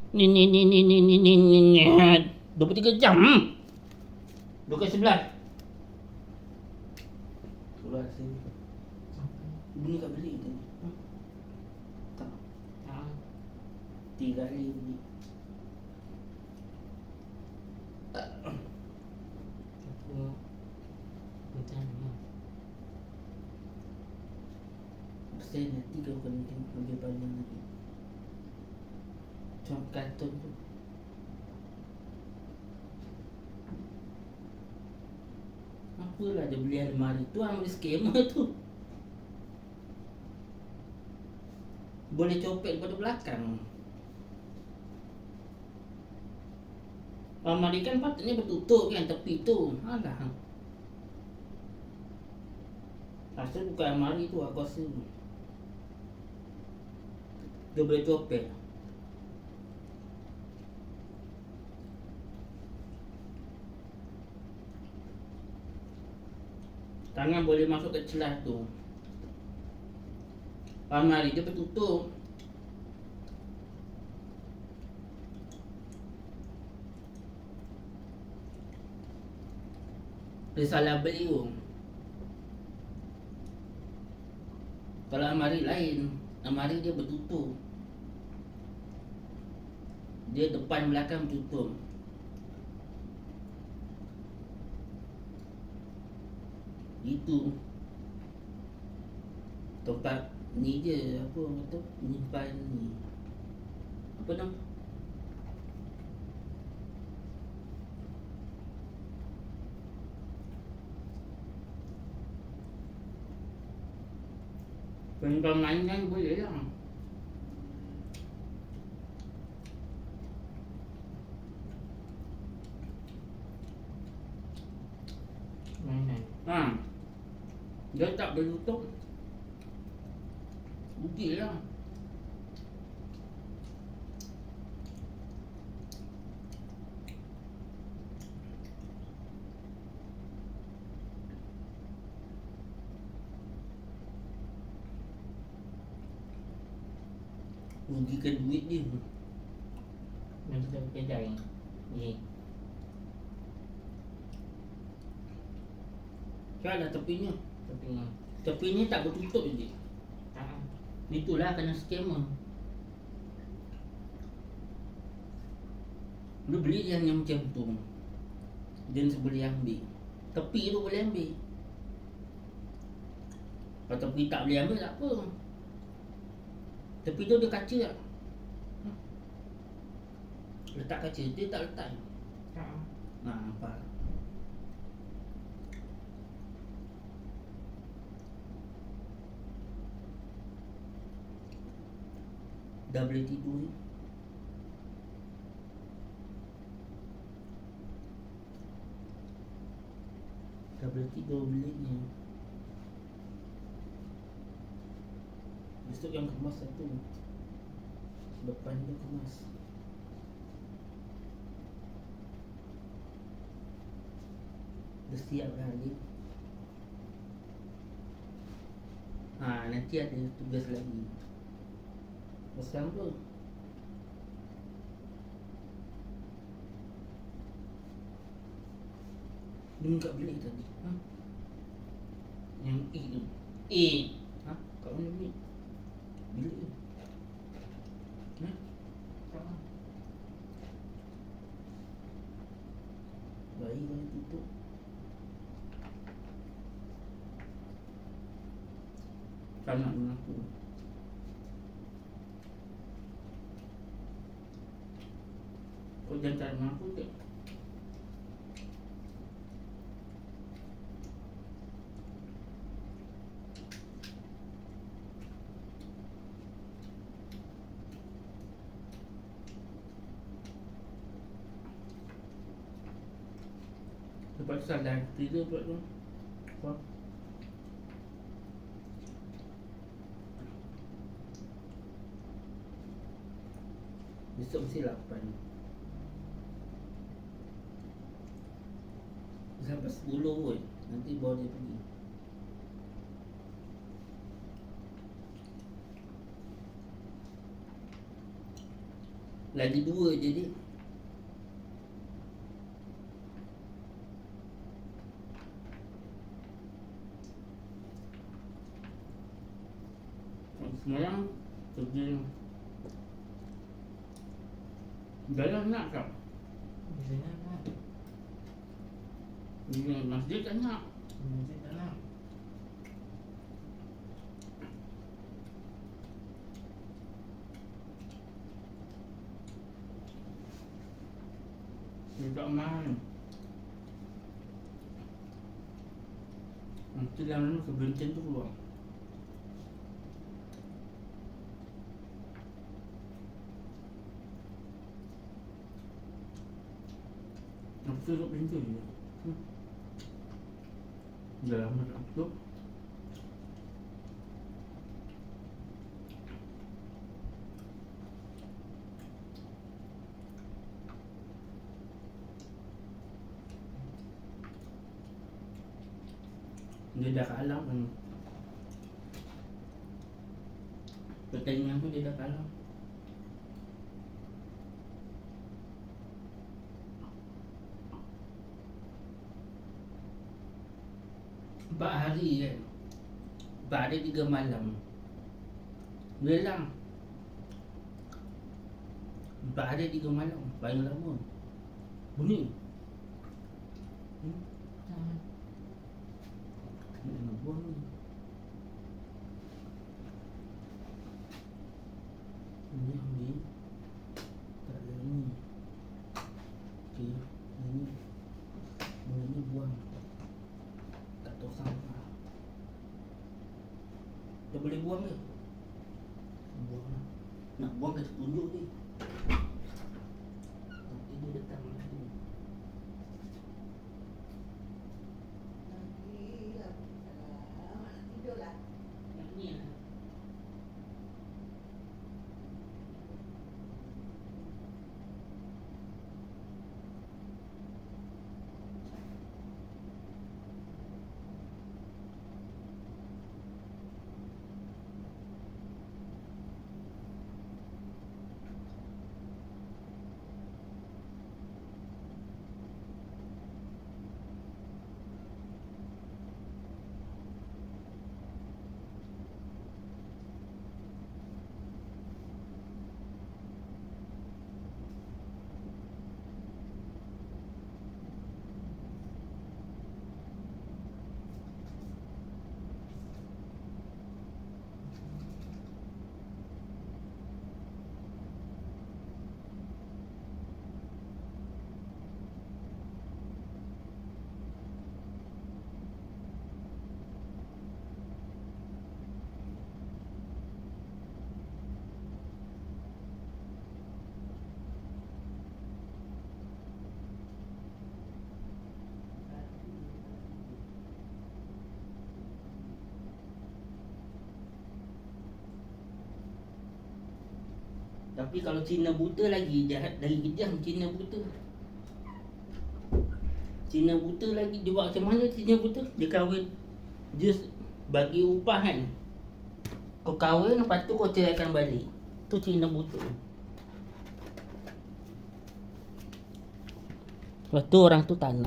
Ni. 23 jam. 2 ke 11. Keluar sini. Bunyi kat bilik tu. Tak. 3 kali bunyi. Pasal nanti kau kena tengok lebih panjang lagi. Cuma kartun tu. Apalah dia beli almari tu, almari skamer tu. Boleh copet daripada belakang. Almari kan patutnya bertutup kan tepi tu. Alah. Asal bukan almari tu aku rasa. Dia boleh copet. Tangan boleh masuk ke celah tu. Almari dia bertutup. Dia salah beli tu. Kalau almari lain, almari dia bertutup. Dia depan belakang tutup. Itu tempat ni je, apa kata, menyimpan ni. Apa nama? Penyimpan mainan boleh lah. Mainan. Dia tak boleh tutup. Rugi lah. Rugikan duit dia. Yang kita kedai ni. Salah tepinya. Tapi Tepinya tak bertutup je. Itulah kena skamer. Lu beli yang macam tu. Dia boleh ambil. Tepi tu boleh ambil. Kalau tepi tak boleh ambil tak apa. Tepi tu dia kaca tak? Letak kaca, dia tak letak. Nampak. Dah boleh tidur ni. Dah boleh tidur biliknya. Besok yang kemas satu. Depan dia kemas. Dah siap dah ni. Nanti ada tugas lagi. Pasal apa? Dia buka bilik tadi. Yang A tu. A. Kat mana bilik? Bilik tu. Bayi boleh tutup. Tak nak mengaku. Kau jangan tak mengaku ke? Lepas tu salah tidur pula tu. Apa? Besok mesti 8. Sampai 10 pun. Nanti bawa dia pergi. Lagi 2 je dia. Semalam pergi jalan nak tak? Biasanya nak. Pergi masjid tak nak. Masih tak nak. Dia tak main. Nanti lama-lama kebencian tu keluar. Aku duduk pintu je. Dah lama tak tutup. Dia dah kalah kan. Pertandingan tu dia dah kalah. Empat hari kan. 4 hari 3 malam. Lelang 4 hari 3 malam. Paling lama. Bunyi. Nak buang ni. Ini ambil. Tak ada ni. Okey, ini. Ini buang. Tak tahu sampah. Dah boleh buang ke? Buang lah. Nak buang kat tunjuk ni. Nanti dia datang lagi. Yang ni lah. Tapi kalau Cina buta lagi jahat, lagi kejam Cina buta. Cina buta lagi, dia buat macam mana Cina buta? Dia kahwin, dia bagi upah kan. Kau kahwin, lepas tu kau ceraikan balik. Tu Cina buta. Lepas tu orang tu tak nak.